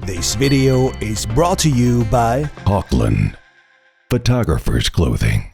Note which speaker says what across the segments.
Speaker 1: This video is brought to you by
Speaker 2: Hochland Photographer's Clothing.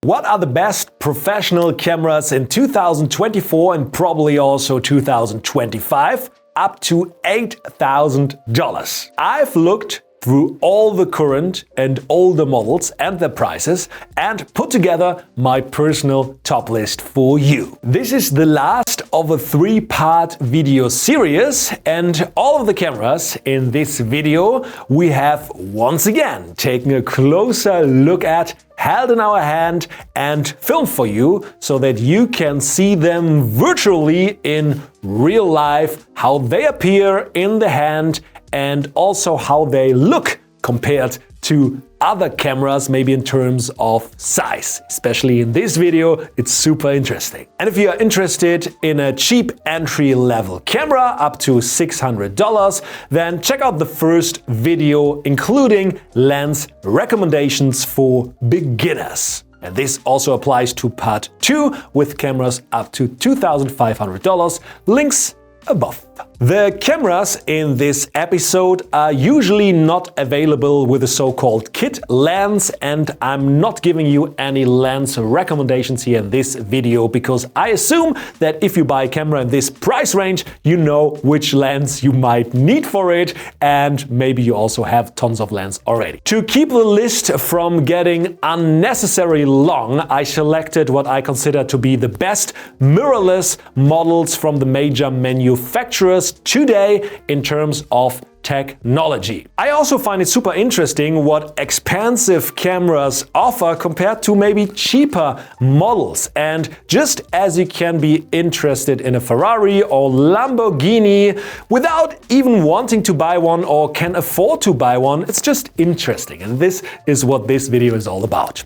Speaker 3: What are the best professional cameras in 2024 and probably also 2025? Up to $8,000. I've looked through all the current and older models and their prices and put together my personal top list for you. This is the last of a 3-part video series, and all of the cameras in this video we have once again taken a closer look at, held in our hand and filmed for you so that you can see them virtually in real life, how they appear in the hand and also how they look compared to other cameras, maybe in terms of size. Especially in this video, it's super interesting. And if you are interested in a cheap entry-level camera up to $600, then check out the first video including lens recommendations for beginners. And this also applies to part 2 with cameras up to $2,500. Links above. The cameras in this episode are usually not available with a so-called kit lens, and I'm not giving you any lens recommendations here in this video because I assume that if you buy a camera in this price range, you know which lens you might need for it, and maybe you also have tons of lens already. To keep the list from getting unnecessarily long, I selected what I consider to be the best mirrorless models from the major manufacturers today in terms of technology. I also find it super interesting what expensive cameras offer compared to maybe cheaper models. And just as you can be interested in a Ferrari or Lamborghini without even wanting to buy one or can afford to buy one, it's just interesting. And this is what this video is all about.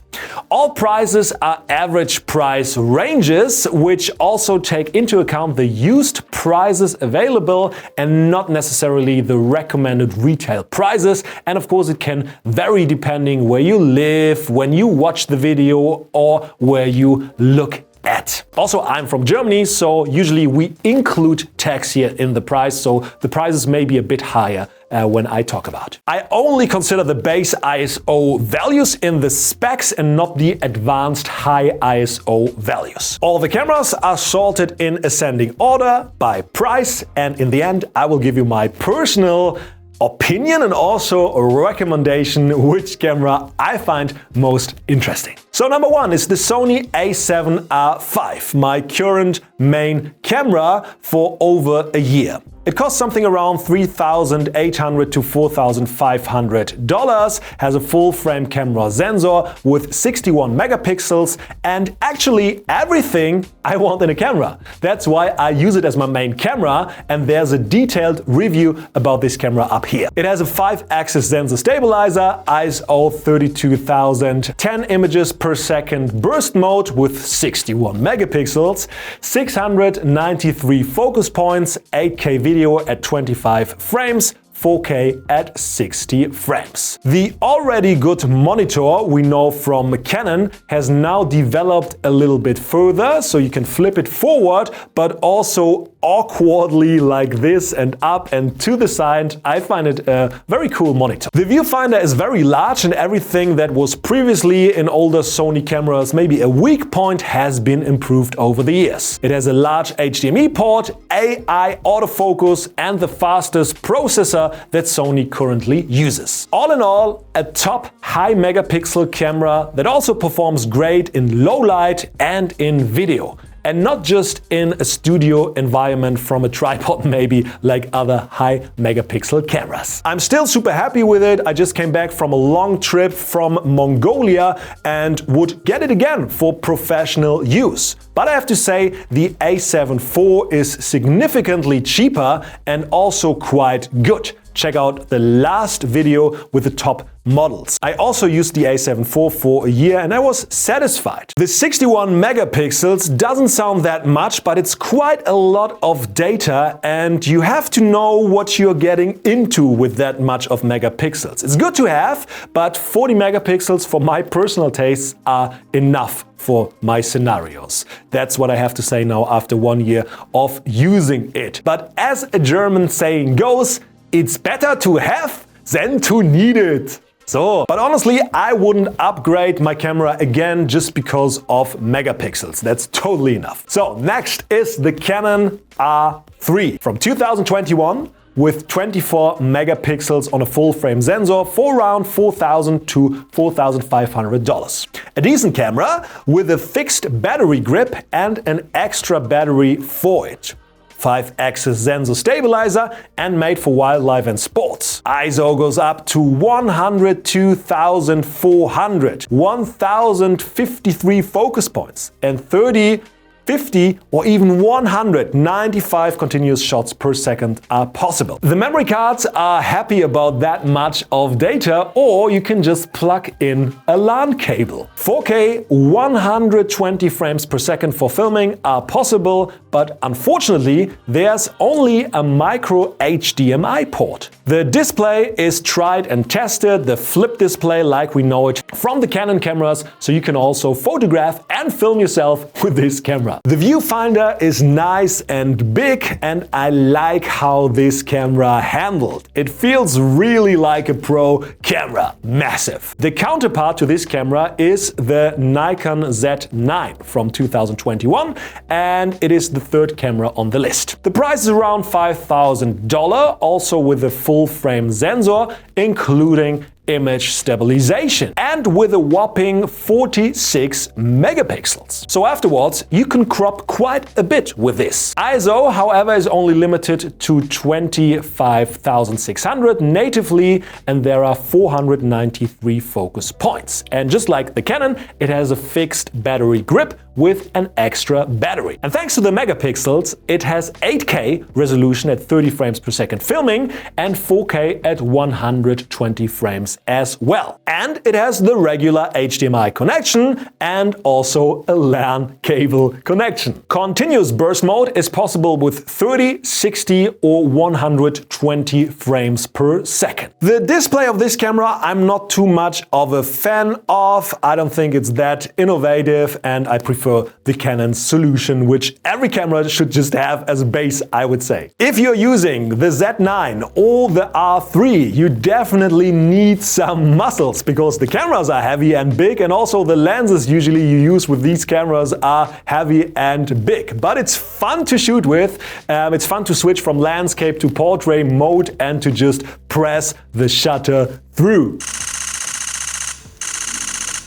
Speaker 3: All prices are average price ranges, which also take into account the used prices available and not necessarily the recommended retail prices. And of course it can vary depending where you live, when you watch the video or where you look at. Also, I'm from Germany, so usually we include tax here in the price, so the prices may be a bit higher when I talk about. I only consider the base ISO values in the specs and not the advanced high ISO values. All the cameras are sorted in ascending order by price, and in the end I will give you my personal opinion and also a recommendation which camera I find most interesting. So number 1 is the Sony A7 R5, my current main camera for over a year. It costs something around $3,800 to $4,500, has a full-frame camera sensor with 61 megapixels and actually everything I want in a camera. That's why I use it as my main camera, and there's a detailed review about this camera up here. It has a 5-axis sensor stabilizer, ISO 32,000, 10 images per second burst mode with 61 megapixels, 693 focus points, 8K video at 25 frames, 4K at 60 frames. The already good monitor we know from Canon has now developed a little bit further, so you can flip it forward, but also awkwardly like this and up and to the side. I find it a very cool monitor. The viewfinder is very large and everything that was previously in older Sony cameras maybe a weak point has been improved over the years. It has a large HDMI port, AI autofocus and the fastest processor that Sony currently uses. All in all, a top high megapixel camera that also performs great in low light and in video. And not just in a studio environment from a tripod maybe like other high megapixel cameras. I'm still super happy with it. I just came back from a long trip from Mongolia and would get it again for professional use. But I have to say the A7 IV is significantly cheaper and also quite good. Check out the last video with the top models. I also used the A7 IV for a year and I was satisfied. The 61 megapixels doesn't sound that much, but it's quite a lot of data and you have to know what you're getting into with that much of megapixels. It's good to have, but 40 megapixels for my personal tastes are enough for my scenarios. That's what I have to say now after 1 year of using it. But as a German saying goes, it's better to have than to need it. So, but honestly, I wouldn't upgrade my camera again just because of megapixels. That's totally enough. So, next is the Canon R3 from 2021 with 24 megapixels on a full-frame sensor for around $4,000 to $4,500. A decent camera with a fixed battery grip and an extra battery for it. 5-axis sensor stabilizer and made for wildlife and sports. ISO goes up to 102,400, 1053 focus points, and 30, 50 or even 195 continuous shots per second are possible. The memory cards are happy about that much of data, or you can just plug in a LAN cable. 4K 120 frames per second for filming are possible, but unfortunately there's only a micro HDMI port. The display is tried and tested, the flip display like we know it from the Canon cameras, so you can also photograph and film yourself with this camera. The viewfinder is nice and big, and I like how this camera handled. It feels really like a pro camera. Massive. The counterpart to this camera is the Nikon Z9 from 2021, and it is the third camera on the list. The price is around $5,000, also with a full-frame sensor, including image stabilization, and with a whopping 46 megapixels. So afterwards, you can crop quite a bit with this. ISO, however, is only limited to 25,600 natively, and there are 493 focus points. And just like the Canon, it has a fixed battery grip with an extra battery. And thanks to the megapixels, it has 8K resolution at 30 frames per second filming and 4K at 120 frames as well. And it has the regular HDMI connection and also a LAN cable connection. Continuous burst mode is possible with 30, 60 or 120 frames per second. The display of this camera I'm not too much of a fan of. I don't think it's that innovative, and I prefer the Canon solution, which every camera should just have as a base, I would say. If you're using the Z9 or the R3, you definitely need some muscles, because the cameras are heavy and big, and also the lenses usually you use with these cameras are heavy and big. But it's fun to shoot with. It's fun to switch from landscape to portrait mode and to just press the shutter through.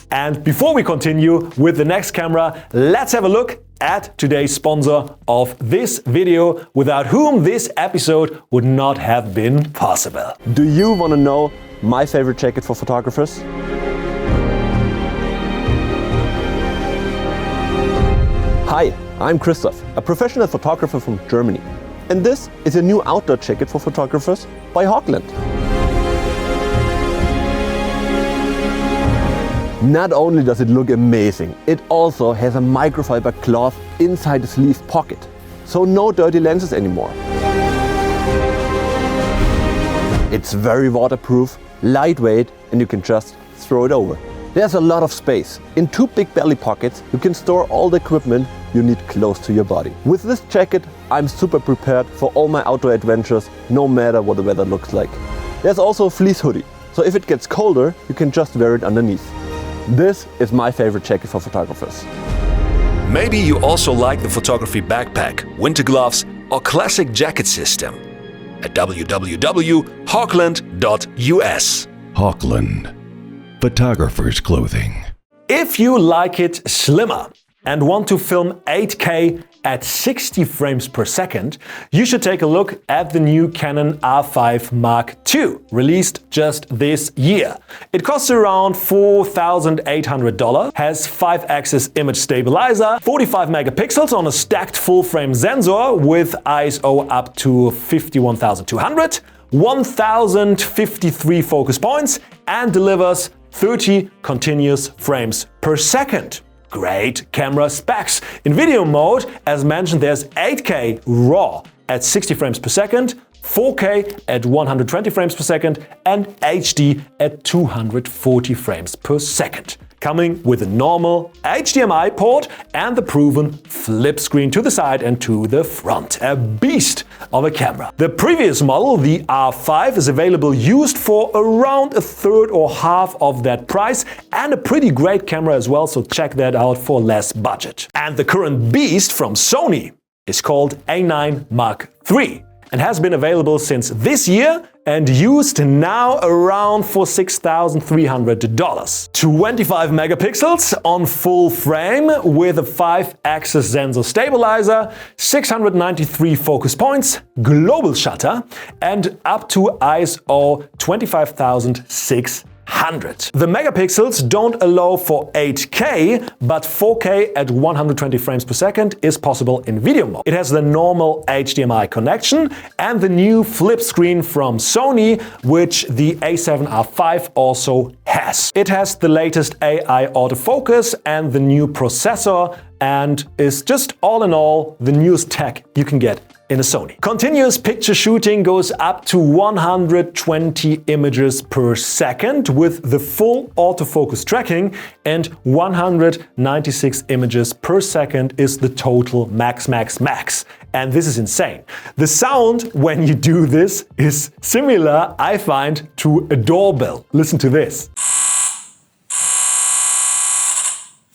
Speaker 3: And before we continue with the next camera, let's have a look at today's sponsor of this video, without whom this episode would not have been possible.
Speaker 4: Do you want to know my favorite jacket for photographers? Hi, I'm Christoph, a professional photographer from Germany. And this is a new outdoor jacket for photographers by Hochland. Not only does it look amazing, it also has a microfiber cloth inside the sleeve pocket, so no dirty lenses anymore. It's very waterproof, lightweight, and you can just throw it over. There's a lot of space. In two big belly pockets, you can store all the equipment you need close to your body. With this jacket, I'm super prepared for all my outdoor adventures, no matter what the weather looks like. There's also a fleece hoodie, so if it gets colder, you can just wear it underneath. This is my favorite jacket for photographers.
Speaker 1: Maybe you also like the photography backpack, winter gloves, or classic jacket system. At www.hochland.us.
Speaker 2: Hochland. Photographer's clothing.
Speaker 3: If you like it slimmer and want to film 8K at 60 frames per second, you should take a look at the new Canon R5 Mark II, released just this year. It costs around $4,800, has 5-axis image stabilizer, 45 megapixels on a stacked full-frame sensor with ISO up to 51,200, 1,053 focus points, and delivers 30 continuous frames per second. Great camera specs. In video mode, as mentioned, there's 8K RAW at 60 frames per second, 4K at 120 frames per second, and HD at 240 frames per second. coming with a normal HDMI port and the proven flip screen to the side and to the front. A beast of a camera. The previous model, the R5, is available used for around a third or half of that price, and a pretty great camera as well, so check that out for less budget. And the current beast from Sony is called A9 Mark III and has been available since this year and used now around for $6,300. 25 megapixels on full frame with a 5-axis sensor stabilizer, 693 focus points, global shutter, and up to ISO 25600. The megapixels don't allow for 8K, but 4K at 120 frames per second is possible in video mode. It has the normal HDMI connection and the new flip screen from Sony, which the A7 R5 also has. It has the latest AI autofocus and the new processor, and is just all in all the newest tech you can get in a Sony. Continuous picture shooting goes up to 120 images per second with the full autofocus tracking, and 196 images per second is the total max. And this is insane. The sound when you do this is similar, I find, to a doorbell. Listen to this.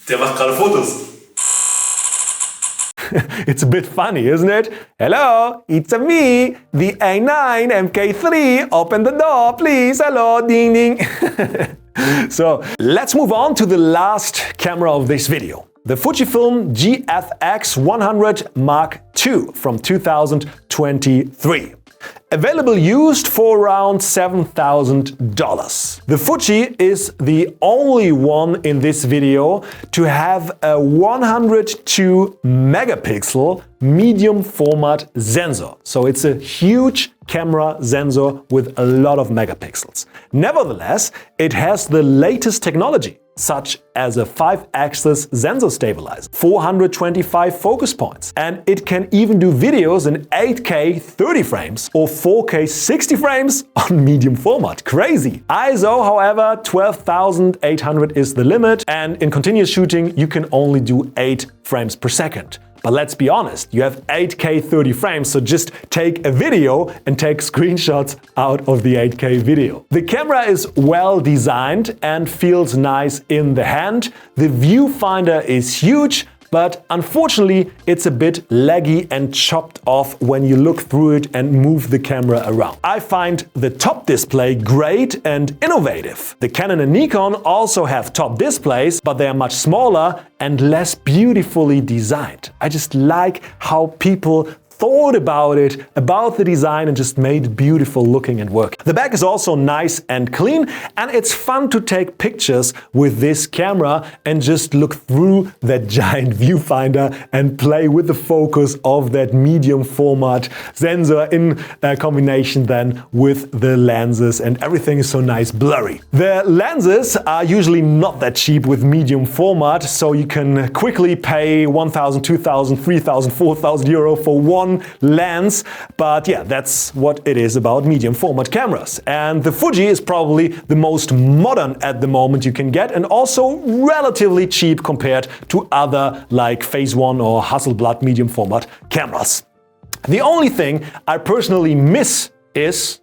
Speaker 5: Der macht gerade Fotos.
Speaker 3: It's a bit funny, isn't it? Hello, it's me, the A9 MK3. Open the door, please. Hello, ding ding. So let's move on to the last camera of this video. The Fujifilm GFX 100 Mark II from 2023. Available used for around $7,000. The Fuji is the only one in this video to have a 102 megapixel medium format sensor. So it's a huge camera sensor with a lot of megapixels. Nevertheless, it has the latest technology, such as a 5-axis sensor stabilizer, 425 focus points, and it can even do videos in 8K 30 frames or 4K 60 frames on medium format. Crazy! ISO, however, 12,800 is the limit, and in continuous shooting you can only do 8 frames per second. But let's be honest, you have 8K 30 frames, so just take a video and take screenshots out of the 8K video. The camera is well designed and feels nice in the hand. The viewfinder is huge, but unfortunately it's a bit laggy and chopped off when you look through it and move the camera around. I find the top display great and innovative. The Canon and Nikon also have top displays, but they are much smaller and less beautifully designed. I just like how people thought about it, about the design, and just made it beautiful looking and working. The back is also nice and clean, and it's fun to take pictures with this camera and just look through that giant viewfinder and play with the focus of that medium format sensor in combination then with the lenses, and everything is so nice blurry. The lenses are usually not that cheap with medium format, so you can quickly pay 1,000, 2,000, 3,000, 4,000 euro for one lens, but yeah, that's what it is about medium format cameras. And the Fuji is probably the most modern at the moment you can get, and also relatively cheap compared to other like Phase 1 or Hasselblad medium format cameras. The only thing I personally miss is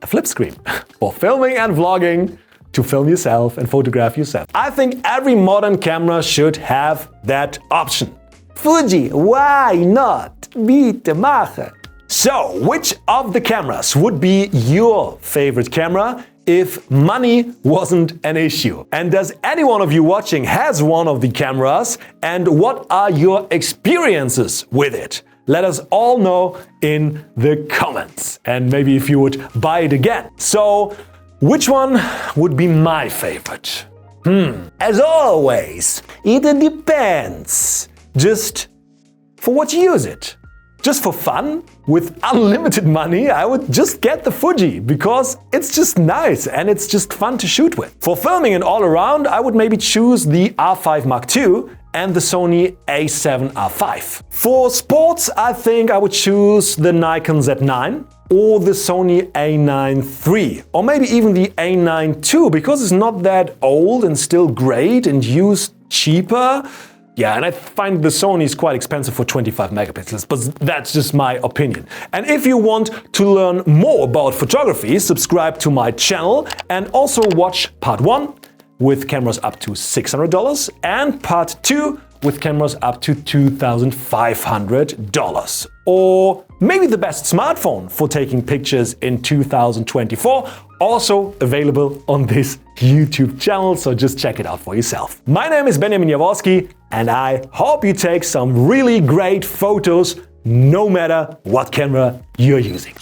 Speaker 3: a flip screen for filming and vlogging, to film yourself and photograph yourself. I think every modern camera should have that option. Fuji, why not? Bitte mache. So, which of the cameras would be your favorite camera if money wasn't an issue? And does any one of you watching has one of the cameras? And what are your experiences with it? Let us all know in the comments. And maybe if you would buy it again. So, which one would be my favorite? As always, it depends. Just for what you use it. Just for fun, with unlimited money, I would just get the Fuji, because it's just nice and it's just fun to shoot with. For filming and all around, I would maybe choose the R5 Mark II, and the Sony A7 R5. For sports, I think I would choose the Nikon Z9 or the Sony A9 III, or maybe even the A9 II, because it's not that old and still great and used cheaper. Yeah, and I find the Sony is quite expensive for 25 megapixels, but that's just my opinion. And if you want to learn more about photography, subscribe to my channel and also watch part 1 with cameras up to $600 and part 2 with cameras up to $2,500. Or maybe the best smartphone for taking pictures in 2024, also available on this YouTube channel, so just check it out for yourself. My name is Benjamin Jaworskyj, and I hope you take some really great photos no matter what camera you're using.